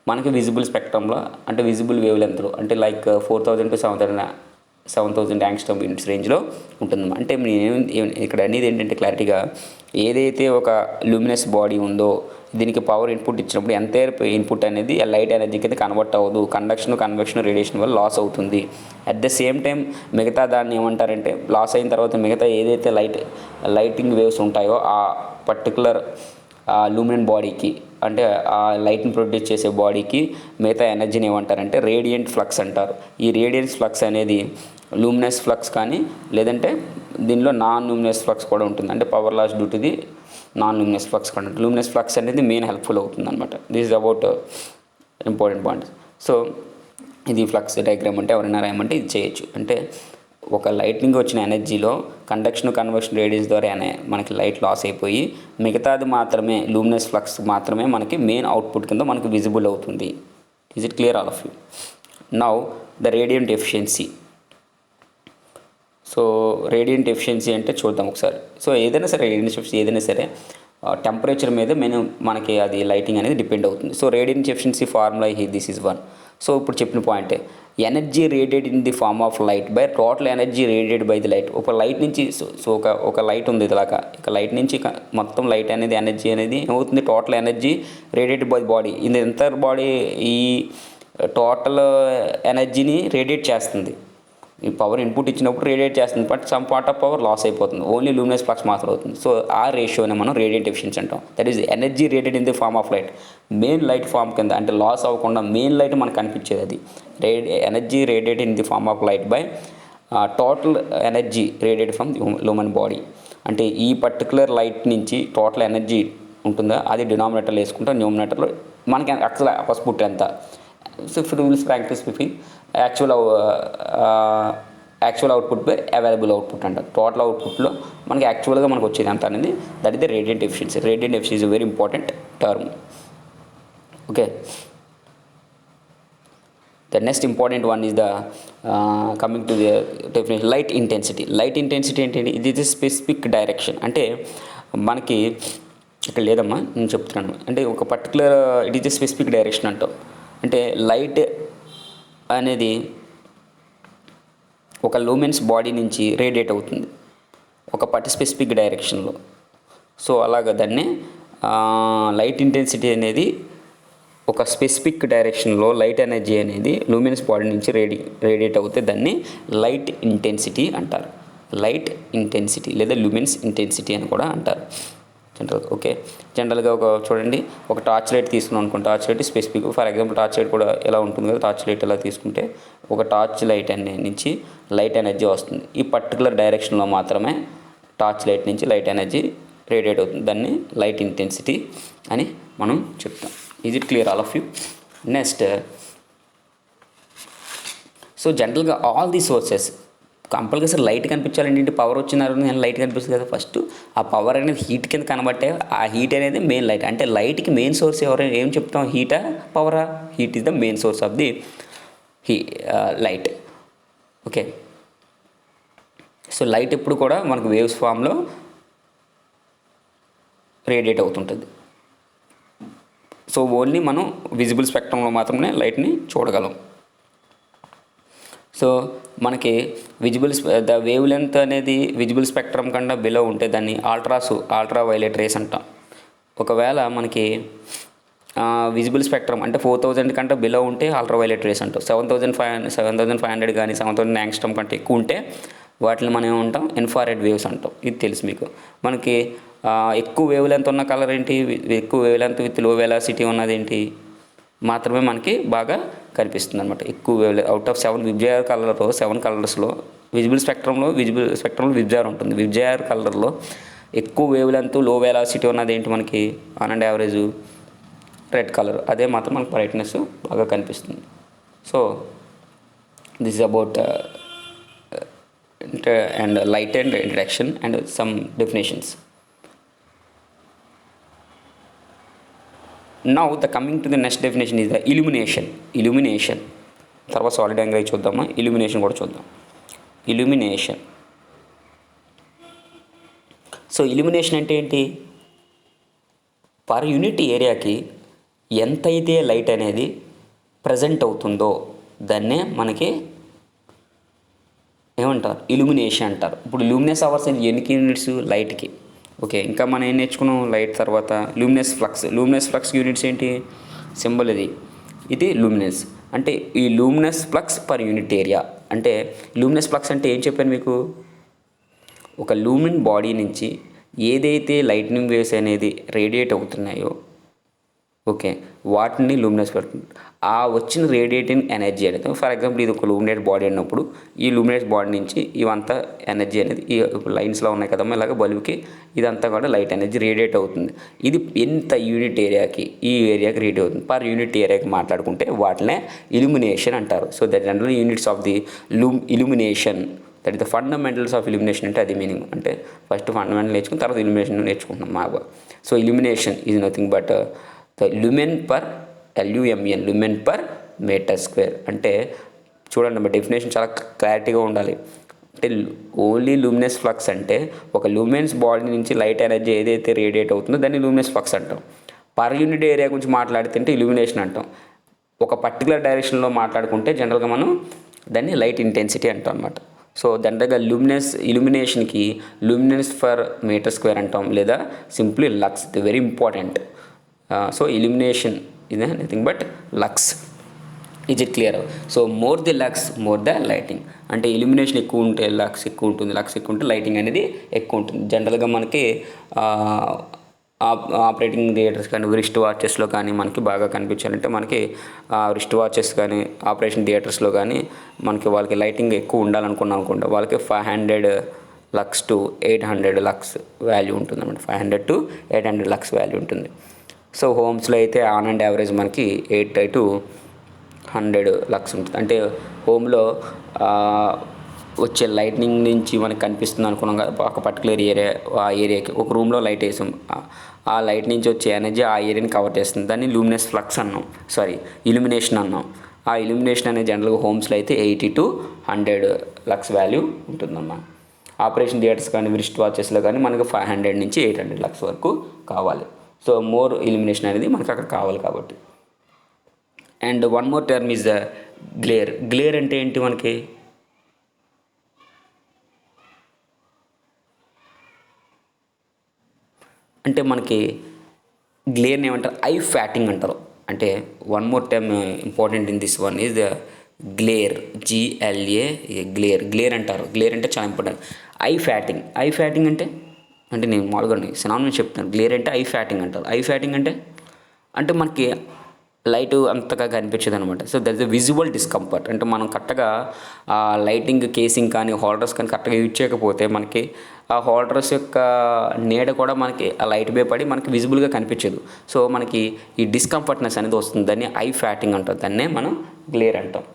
మనకి visible స్పెక్ట్రంలో, అంటే visible wave లెంత్లో, అంటే like 4000 to 7000 angstrom units రేంజ్లో ఉంటుంది. అంటే నేను ఇక్కడ అనేది ఏంటంటే క్లారిటీగా, ఏదైతే ఒక లూమినస్ బాడీ ఉందో దీనికి పవర్ ఇన్పుట్ ఇచ్చినప్పుడు ఎంత ఇన్పుట్ అనేది లైట్ ఎనర్జీ కింద కన్వర్ట్ అవ్వదు. కండక్షన్, కన్వెక్షన్, రేడియేషన్ వల్ల లాస్ అవుతుంది. అట్ ద సేమ్ టైం మిగతా దాన్ని ఏమంటారంటే, లాస్ అయిన తర్వాత మిగతా ఏదైతే లైటింగ్ వేవ్స్ ఉంటాయో ఆ పర్టికులర్ లూమినన్ బాడీకి, అంటే ఆ లైట్ని ప్రొడ్యూస్ చేసే బాడీకి మిగతా ఎనర్జీని ఏమంటారంటే రేడియంట్ ఫ్లక్స్ అంటారు. ఈ రేడియంట్ ఫ్లక్స్ అనేది లూమినస్ ఫ్లక్స్ కానీ, లేదంటే దీనిలో నాన్ లూమినస్ ఫ్లక్స్ కూడా ఉంటుంది. అంటే power loss due to the non luminous flux కూడా. లూమినస్ ఫ్లక్స్ అనేది మెయిన్ హెల్ప్ఫుల్ అవుతుంది అనమాట. This is about important points. So ఇది ఫ్లక్స్ డయాగ్రామ్ అంటే ఎవరైనా రాయమంటే ఇది చేయొచ్చు. అంటే ఒక లైటింగ్ వచ్చిన ఎనర్జీలో కండక్షన్, కన్వర్షన్, రేడియన్స్ ద్వారా మనకి లైట్ లాస్ అయిపోయి మిగతాది మాత్రమే లూమినస్ ఫ్లక్స్ మాత్రమే మనకి మెయిన్ అవుట్పుట్ కింద మనకి విజిబుల్ అవుతుంది. Is it clear all of you? Now the radiant efficiency. So radiant efficiency అంటే చూద్దాం ఒకసారి. సో ఏదైనా సరే రేడియంట్ ఎఫిషియన్సీ ఏదైనా సరే టెంపరేచర్ మీద మనకి అది లైటింగ్ అనేది డిపెండ్ అవుతుంది. So radiant efficiency formula this is 1. So ఇప్పుడు చెప్పిన పాయింటే, energy radiate in the form of light by total energy radiate by the light. ఒక లైట్ నుంచి సో ఒక లైట్ ఉంది ఇలాగా, ఇక లైట్ నుంచి మొత్తం లైట్ అనేది ఎనర్జీ అనేది ఏమవుతుంది, total energy radiate by body. ఇది ఎంటైర్ బాడీ ఈ టోటల్ ఎనర్జీని రేడియేట్ చేస్తుంది. ఈ పవర్ ఇన్పుట్ ఇచ్చినప్పుడు రేడియేట్ చేస్తుంది, but some part of power loss అయిపోతుంది. ఓన్లీ లూమినస్ ఫ్లక్స్ మాత్రం అవుతుంది. సో ఆ రేషియోని మనం రేడియంట్ ఎఫిషియన్సీ అంటాం. That is energy radiate in the form of light. Main light form కింద, అంటే లాస్ అవ్వకుండా మెయిన్ లైట్ మనకు కనిపించేది అది energy radiate in the form of light by total energy radiate from human body. అంటే ఈ particular light నుంచి total energy ఉంటుందా అది డినామినేటర్లో వేసుకుంటాం. న్యూమినేటర్లో మనకి యాక్చువల్ అవుట్పుట్ ఎంత. So if rules practice speaking actual output by available output అంటారు. టోటల్ అవుట్పుట్లో మనకి యాక్చువల్గా మనకు వచ్చేది ఎంత అనేది that is the radiant efficiency. Radiant efficiency very important term. Okay, the next important one is the coming to the definition light intensity. Light intensity ఏంటి, ఇది ఇస్ స్పెసిఫిక్ డైరెక్షన్. అంటే మనకి ఇక్కడ లేదమ్మా నేను చెప్తున్నాను, అంటే ఒక particular it is the specific direction అంటాం. అంటే లైట్ అనేది ఒక లూమినస్ బాడీ నుంచి రేడియేట్ అవుతుంది ఒక స్పెసిఫిక్ డైరెక్షన్లో. సో అలాగ దాన్ని లైట్ ఇంటెన్సిటీ అనేది ఒక స్పెసిఫిక్ డైరెక్షన్లో లైట్ ఎనర్జీ అనేది లూమినస్ బాడీ నుంచి రేడియేట్ అవుతే దాన్ని లైట్ ఇంటెన్సిటీ అంటారు. లైట్ ఇంటెన్సిటీ లేదా లూమినస్ ఇంటెన్సిటీ అని కూడా అంటారు జనరల్గా. ఓకే, జనరల్గా చూడండి, ఒక టార్చ్ లైట్ తీసుకున్నాం అనుకోండి. Torch light specific, for example torch light కూడా ఎలా ఉంటుంది కదా, టార్చ్ లైట్ ఎలా తీసుకుంటే ఒక టార్చ్ లైట్ నుంచి లైట్ ఎనర్జీ వస్తుంది. ఈ పర్టికులర్ డైరెక్షన్లో మాత్రమే టార్చ్ లైట్ నుంచి లైట్ ఎనర్జీ రేడియేట్ అవుతుంది. దాన్ని లైట్ ఇంటెన్సిటీ అని మనం చెప్తాం. Is it clear all of you? Next, so జనరల్గా all the sources compulsory light కనిపించాలంటే పవర్ వచ్చినారు నేను లైట్ కనిపిస్తుంది కదా. ఫస్ట్ ఆ పవర్ అనేది హీట్ కింద కనబట్టే, ఆ హీట్ అనేది మెయిన్ లైట్. అంటే లైట్కి మెయిన్ సోర్స్ ఎవరైనా ఏం చెప్తాం, హీటా పవరా? Heat is the main source of the light. Okay, so light ఎప్పుడు కూడా మనకు వేవ్స్ ఫామ్లో రేడియేట్ అవుతుంటుంది. సో ఓన్లీ మనం విజిబుల్ స్పెక్ట్రంలో మాత్రమే లైట్ని చూడగలం. సో మనకి ద వేవ్ లెంత్ అనేది విజిబుల్ స్పెక్ట్రమ్ కన్నా బిలో ఉంటే దాన్ని అల్ట్రా వైలెట్ రేస్ అంటాం. ఒకవేళ మనకి విజిబుల్ స్పెక్ట్రమ్ అంటే 4000 కంటే బిలో ఉంటే అల్ట్రా వైలెట్ రేస్ అంటాం. 7500 కానీ 7000 యాంగ్స్ట్రామ్ కంటే ఎక్కువ ఉంటే వాటిని మనం ఏమంటాం, ఇన్ఫ్రారెడ్ వేవ్స్ అంటాం. ఇది తెలుసు మీకు. మనకి ఎక్కువ వేవ్ లెంత్ ఉన్న కలర్ ఏంటి, ఎక్కువ వేవ్ లెంత్ విత్ లో వెలాసిటీ ఉన్నది ఏంటి మాత్రమే మనకి బాగా కనిపిస్తుంది అనమాట. ఎక్కువ వేవ్ అవుట్ ఆఫ్ 7 కలర్స్లో విజిబుల్ స్పెక్ట్రంలో విబ్జార్ ఉంటుంది. విబ్జార్ కలర్లో ఎక్కువ వేవ్ లెంత్ లో వెలాసిటీ ఉన్నది ఏంటి మనకి on and average red colour. అదే మాత్రం మనకు బ్రైట్నెస్ బాగా కనిపిస్తుంది. So this is about and light and interaction and some definitions. Now the coming to the next definition is the illumination. తర్వాత సాలిడ్ యాంగిల్ చూద్దామా, ఇల్యూమినేషన్ కూడా చూద్దాం. ఇల్యూమినేషన్. సో ఇల్యూమినేషన్ అంటే ఏంటి, పర్ యూనిట్ ఏరియాకి ఎంతైతే లైట్ అనేది ప్రజెంట్ అవుతుందో దాన్నే మనకి ఏమంటారు, ఇల్యూమినేషన్ అంటారు. ఇప్పుడు లూమినస్ అవర్స్ ఎన్ని యూనిట్స్ లైట్కి. ఓకే, ఇంకా మనం ఏం నేర్చుకున్నాం లైట్ తర్వాత లూమినస్ ఫ్లక్స్ యూనిట్స్ ఏంటి, సింబల్ ఇది లూమినస్ అంటే ఈ luminous flux per unit area. అంటే లూమినస్ ఫ్లక్స్ అంటే ఏం చెప్పాను మీకు, ఒక లూమిన్ బాడీ నుంచి ఏదైతే లైట్నింగ్ వేవ్స్ అనేది రేడియేట్ అవుతున్నాయో ఓకే వాటిని లూమినస్ పెడుతుంది. ఆ వచ్చిన రేడియేటింగ్ ఎనర్జీ అనేది, ఫర్ ఎగ్జాంపుల్ ఇది ఒక లూమినేట్ బాడీ అన్నప్పుడు ఈ లూమినేట్ బాడీ నుంచి ఇవంతా ఎనర్జీ అనేది ఈ లైన్స్లో ఉన్నాయి కదమ్మా, ఇలాగ బల్బుకి ఇదంతా కూడా లైట్ ఎనర్జీ రేడియేట్ అవుతుంది. ఇది ఎంత యూనిట్ ఏరియాకి, ఈ ఏరియాకి రేడియేట్ అవుతుంది. పర్ యూనిట్ ఏరియాకి మాట్లాడుకుంటే వాటినే ఇల్యూమినేషన్ అంటారు. So that general units of the illumination, that is the fundamentals of illumination. అంటే అది మీనింగ్. అంటే ఫస్ట్ ఫండమెంటల్ నేర్చుకుని తర్వాత ఇల్యూమినేషన్ నేర్చుకుంటున్నాం బాగా. So illumination is nothing but the lumen per metre square. అంటే చూడండి మా డెఫినేషన్ చాలా క్లారిటీగా ఉండాలి. అంటే ఓన్లీ లూమినస్ ఫ్లక్స్ అంటే ఒక లూమినస్ బాడీ నుంచి లైట్ ఎనర్జీ ఏదైతే రేడియేట్ అవుతుందో దాన్ని లూమినస్ ఫ్లక్స్ అంటాం. పర్ యూనిట్ ఏరియా గురించి మాట్లాడుతుంటే ఇల్యూమినేషన్ అంటాం. ఒక పర్టికులర్ డైరెక్షన్లో మాట్లాడుకుంటే జనరల్గా మనం దాన్ని లైట్ ఇంటెన్సిటీ అంటాం అన్నమాట. సో జనరల్గా ఇల్యూమినేషన్కి లూమినస్ పర్ మీటర్ స్క్వేర్ అంటాం, లేదా సింప్లీ లక్స్. ఇది very important. So illumination is nothing but lux. Is it clear? So more the lux more the lighting. అంటే ఇల్యూమినేషన్ ఎక్కువ ఉంటే లక్స్ ఎక్కువ ఉంటుంది, లక్స్ ఎక్కువ ఉంటే లైటింగ్ అనేది ఎక్కువ ఉంటుంది. జనరల్గా మనకి ఆపరేటింగ్ థియేటర్స్ కానీ రిస్ట్ వాచెస్లో కానీ మనకి బాగా కనిపించాలంటే మనకి రిస్ట్ వాచెస్ కానీ ఆపరేషన్ థియేటర్స్లో కానీ మనకి వాళ్ళకి లైటింగ్ ఎక్కువ ఉండాలనుకున్నాం అనుకుంటా వాళ్ళకి 500 లక్స్ టు 800 లక్స్ వాల్యూ ఉంటుంది అన్నమాట. 500 to 800 లక్స్ వాల్యూ ఉంటుంది. సో హోమ్స్లో అయితే ఆన్ అండ్ యావరేజ్ మనకి 80 to 100 లక్స్ ఉంటుంది. అంటే హోమ్లో వచ్చే లైట్నింగ్ నుంచి మనకి కనిపిస్తుంది అనుకున్నాం కదా, ఒక పర్టికులర్ ఏరియా, ఆ ఏరియాకి ఒక రూమ్లో లైట్ వేసాం, ఆ లైట్ నుంచి వచ్చే ఎనర్జీ ఆ ఏరియాని కవర్ చేస్తుంది. దాన్ని లూమినస్ ఫ్లక్స్ అన్నాం, ఇల్యూమినేషన్ అన్నాం. ఆ ఇల్యూమినేషన్ అనేది జనరల్గా హోమ్స్లో అయితే 80 to 100 లక్స్ వాల్యూ ఉంటుందన్నమాట. ఆపరేషన్ థియేటర్స్ కానీ రిస్ట్ వాచెస్లో కానీ మనకి 500 నుంచి 800 లక్స్ వరకు కావాలి. సో మోర్ ఇల్యూమినేషన్ అనేది మనకు అక్కడ కావాలి కాబట్టి. And one more term is the glare అంటే ఏంటి మనకి, అంటే మనకి గ్లేర్ని ఏమంటారు, ఐ ఫ్యాటింగ్ అంటారు. అంటే one more term important in this one is the glare, GLA glare అంటారు. గ్లేర్ అంటే చాలా ఇంపార్టెంట్. ఐ ఫ్యాటింగ్ అంటే నేను మామూలుగా సినానిమస్ చెప్తాను. గ్లేర్ అంటే ఐ ఫ్యాటింగ్ అంటారు. ఐ ఫ్యాటింగ్ అంటే మనకి లైట్ అంతగా కనిపించదు అనమాట. So that is the visual discomfort. అంటే మనం కరెక్ట్గా ఆ లైటింగ్ కేసింగ్ కానీ హోల్డర్స్ కానీ కరెక్ట్గా యూజ్ చేయకపోతే మనకి ఆ హోల్డర్స్ యొక్క నీడ కూడా మనకి ఆ లైట్ బే పడి మనకి విజిబుల్గా కనిపించదు. సో మనకి ఈ డిస్కంఫర్ట్నెస్ అనేది వస్తుంది. దాన్ని ఐ ఫ్యాటింగ్ అంటారు. దాన్నే మనం గ్లేర్ అంటాం.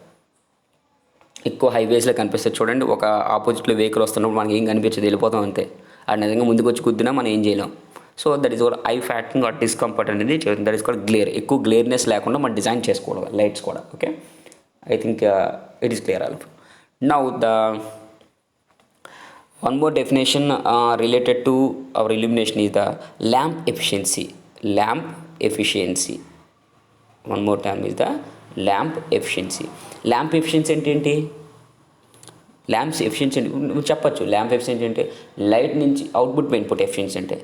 ఎక్కువ హైవేస్లో కనిపిస్తుంది చూడండి, ఒక ఆపోజిట్లో వెహికల్ వస్తున్నప్పుడు మనకి ఏం కనిపించదు, వెళ్ళిపోతాం అంతే. అది నిజంగా ముందుకు వచ్చి కుద్దినా మనం ఏం చేయలేం. So that is eye fatiguing or discomfort అనేది దట్ ఈస్ కాల్డ్ గ్లేర్. ఎక్కువ గ్లేర్నెస్ లేకుండా మనం డిజైన్ చేసుకోవడం లైట్స్ కూడా. Okay, I think it is clear also. Now the one more definition related to our illumination is the lamp efficiency. One more time is the lamp efficiency అంటే ఏంటి, lamps efficiency అంటే నువ్వు చెప్పచ్చు lamp efficiency అంటే light నుంచి output input efficiency అంటే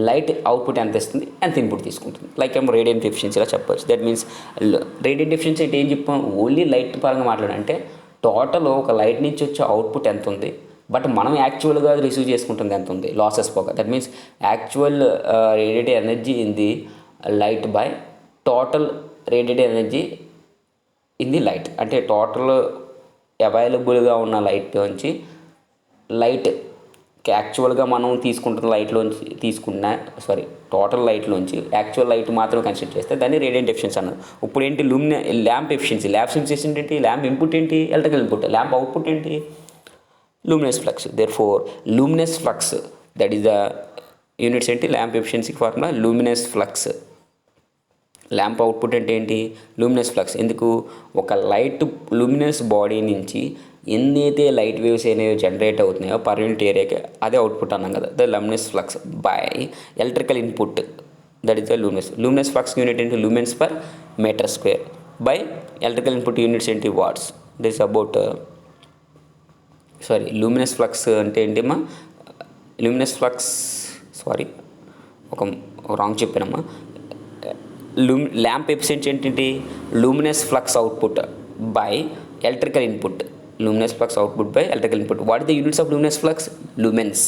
light output ఎంత ఇస్తుంది ఎంత ఇన్పుట్ తీసుకుంటుంది. లైక్ ఏమో రేడియంట్ ఎఫిషియన్సీలా చెప్పచ్చు. దట్ మీన్స్ రేడియంట్ ఎఫిషియన్సీ అంటే ఏం చెప్పాం, ఓన్లీ లైట్ పరంగా మాట్లాడంటే టోటల్ ఒక లైట్ నుంచి వచ్చే అవుట్పుట్ ఎంత ఉంది, బట్ మనం యాక్చువల్గా రిసీవ్ చేసుకుంటుంది ఎంత ఉంది లాసెస్ పోగా. That means actual radiated energy in the light by total radiated energy in the light. అంటే టోటల్ అవైలబుల్గా ఉన్న లైట్లోంచి లైట్ యాక్చువల్గా మనం తీసుకుంటున్న లైట్లోంచి టోటల్ లైట్లోంచి యాక్చువల్ లైట్ మాత్రం కన్సిడర్ చేస్తే దాన్ని రేడియంట్ ఎఫిషియన్సీ అన్నారు. ఇప్పుడు ఏంటి ల్యాంప్ ఎఫిషియన్సీ ఏంటి, ల్యాంప్ ఇన్పుట్ ఏంటి, ఎలక్ట్రికల్ ఇన్పుట్, ల్యాంప్ అవుట్పుట్ ఏంటి, luminous flux. Therefore luminous flux that is the units ఏంటి, lamp efficiency formula luminous flux. Lamp output అంటే ఏంటి, లూమినస్ ఫ్లక్స్. ఎందుకు, ఒక లైట్ లూమినస్ బాడీ నుంచి ఎన్నైతే లైట్ వేవ్స్ అనేవి జనరేట్ అవుతున్నాయో పర్ యూనిట్ ఏరియాకి అదే అవుట్పుట్ అన్నాం కదా, the luminous flux by electrical input that is the luminous flux unit ఏంటి, lumens per metre square by electrical input units ఏంటి, watts. This about luminous flux అంటే ఏంటమ్మా, లూమినస్ ఫ్లక్స్ ఒక రాంగ్ చెప్పానమ్మా. ల్యాంప్ ఎఫిషియన్సీ ఏంటి, luminous flux output by electrical input, luminous flux output by electrical input. What is the units of luminous flux, lumens.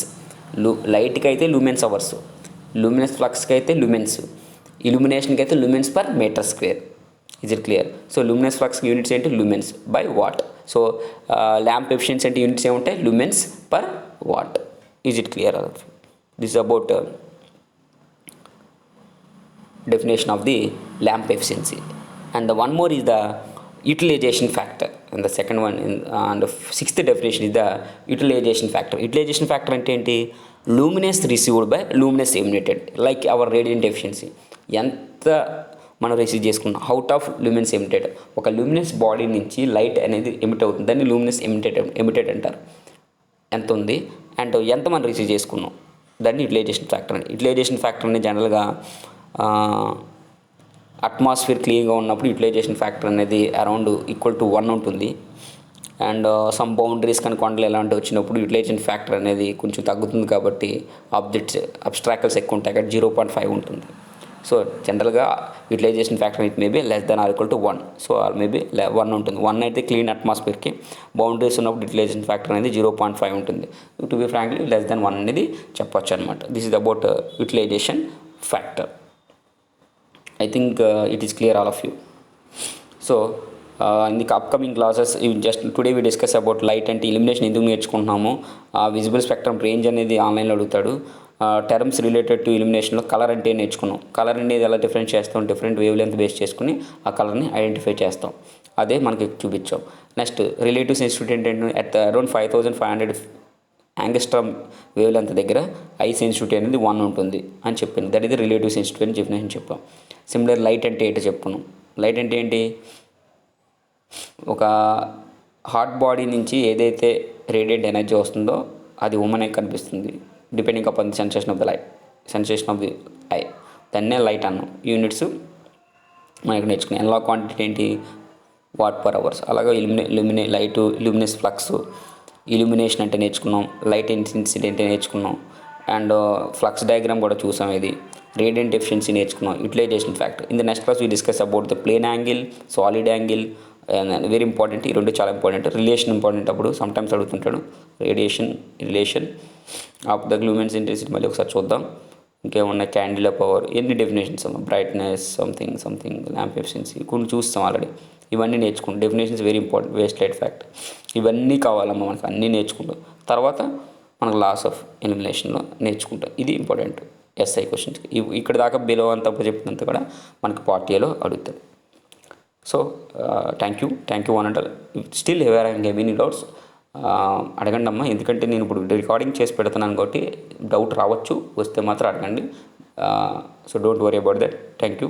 లైట్కి అయితే lumens hours, luminous ఫ్లక్స్కి అయితే lumens, ఇల్యూమినేషన్కి అయితే lumens per metre square. Is it clear? So luminous flux units ఏంటి, lumens by watt. So lamp efficiency అంటే units ఏముంటాయి, lumens per watt. Is it clear? This is about definition of the lamp efficiency. And the one more is the utilization factor, and the second one and the sixth definition is the utilization factor. Utilization factor అంటే ఏంటి, luminous received by luminous emitted, like our radiant efficiency. ఎంత మనం receive చేసుకున్నాం out of luminous emitted, ఒక luminous body నుంచి light అనేది emit అవుతుంది, దాన్ని లూమినస్ ఎమిటెడ్ అంటారు. ఎంత ఉంది అండ్ ఎంత మనం రిసీవ్ చేసుకున్నాం, దాన్ని యూటిలైజేషన్ ఫ్యాక్టర్ అని. యూటిలైజేషన్ ఫ్యాక్టర్ అనేది జనరల్గా అట్మాస్ఫియర్ క్లీన్గా ఉన్నప్పుడు యూటిలైజేషన్ ఫ్యాక్టర్ అనేది అరౌండ్ ఈక్వల్ టు 1 ఉంటుంది. అండ్ సమ్ బౌండరీస్ కానీ కొండలు ఎలాంటివి వచ్చినప్పుడు యూటిలైజేషన్ ఫ్యాక్టర్ అనేది కొంచెం తగ్గుతుంది, కాబట్టి అబ్స్ట్రాకల్స్ ఎక్కువ ఉంటాయి కాబట్టి 0.5 ఉంటుంది. సో జనరల్గా utilization factor it may be less than or equal to 1. So or maybe 1 ఉంటుంది. 1 అయితే క్లీన్ అట్మాస్ఫియర్కి, బౌండరీస్ ఉన్నప్పుడు యూటిలైజేషన్ ఫ్యాక్టర్ అనేది 0.5 ఉంటుంది. To be frankly less than 1 అనేది చెప్పొచ్చు అనమాట. This is about utilization factor. I think it is clear all of you. So in the upcoming classes, just today we discuss about light and illumination ఎందుకు నేర్చుకుంటున్నాము, visible spectrum range అనేది ఆన్లైన్లో అడుగుతాడు. Terms related to ఇల్యూమినేషన్లో colour అంటే నేర్చుకున్నాం. Colour అనేది ఎలా different చేస్తాం, different wave length base చేసుకుని ఆ కలర్ని ఐడెంటిఫై చేస్తాం, అదే మనకి చూపించాం. నెక్స్ట్ రిలేటివ్ సెన్సిటివిటీ ఏంటంటే అట్ అరౌండ్ 5500 యాంగస్ట్రామ్ వేవ్ లెంత్ దగ్గర ఐ సెన్సిటివిటీ అనేది 1 ఉంటుంది అని చెప్పింది. దట్ ఇది రిలేటివ్ సెన్సిటివిటీ అని డెఫినేషన్ చెప్పాం. సిమిలర్ లైట్ అంటే ఏంటో చెప్పుకున్నాం. లైట్ అంటే ఏంటి, ఒక హాట్ బాడీ నుంచి ఏదైతే రేడియేట్ ఎనర్జీ వస్తుందో అది ఉమ్మనే కనిపిస్తుంది, depending upon the sensation of the I, దాన్నే లైట్ అన్నాం. యూనిట్స్ మనకి నేర్చుకున్నాం. ఎనలాగ్ క్వాంటిటీ ఏంటి, వాట్ పర్ అవర్స్. అలాగే లైట్ లూమినస్ ఫ్లక్స్, ఇల్యూమినేషన్ అంటే నేర్చుకున్నాం, లైట్ ఇంటెన్సిటీ అంటే నేర్చుకున్నాం, అండ్ ఫ్లక్స్ డయాగ్రామ్ కూడా చూసాం. ఇది రేడియంట్ ఎఫిషియన్సీ నేర్చుకున్నాం, utilisation factor. In the next class we discuss about the plane angle, solid angle, very important. ఈ రెండు చాలా ఇంపార్టెంట్. రిలేషన్ ఇంపార్టెంట్, అప్పుడు సమ్టైమ్స్ అడుగుతుంటాడు relation of the luminous intensity. మళ్ళీ ఒకసారి చూద్దాం ఇంకేమన్నా. క్యాండిల్ పవర్, ఎన్ని డెఫినేషన్స్ అమ్మా, బ్రైట్నెస్, సంథింగ్ ల్యాంప్ ఎఫిషియన్సీ కొన్ని చూస్తాం ఆల్రెడీ. ఇవన్నీ నేర్చుకుంటాం. Definitions very important. Waste light fact ఇవన్నీ కావాలమ్మా మనకు, అన్నీ నేర్చుకుంటాం. తర్వాత మనకు లాస్ ఆఫ్ ఎలిమినేషన్లో నేర్చుకుంటాం. ఇది ఇంపార్టెంట్ ఎస్ఐ క్వశ్చన్స్. ఇక్కడ దాకా బిలో అంతా చెప్పినంత కూడా మనకి పార్ట్ ఏలో అడుగుతాడు. So thank you one and all. Still ever any doubts అడగండి అమ్మా, ఎందుకంటే నేను ఇప్పుడు రికార్డింగ్ చేసి పెడుతున్నాను కాబట్టి డౌట్ రావచ్చు, వస్తే మాత్రం అడగండి. So don't worry about that. Thank you.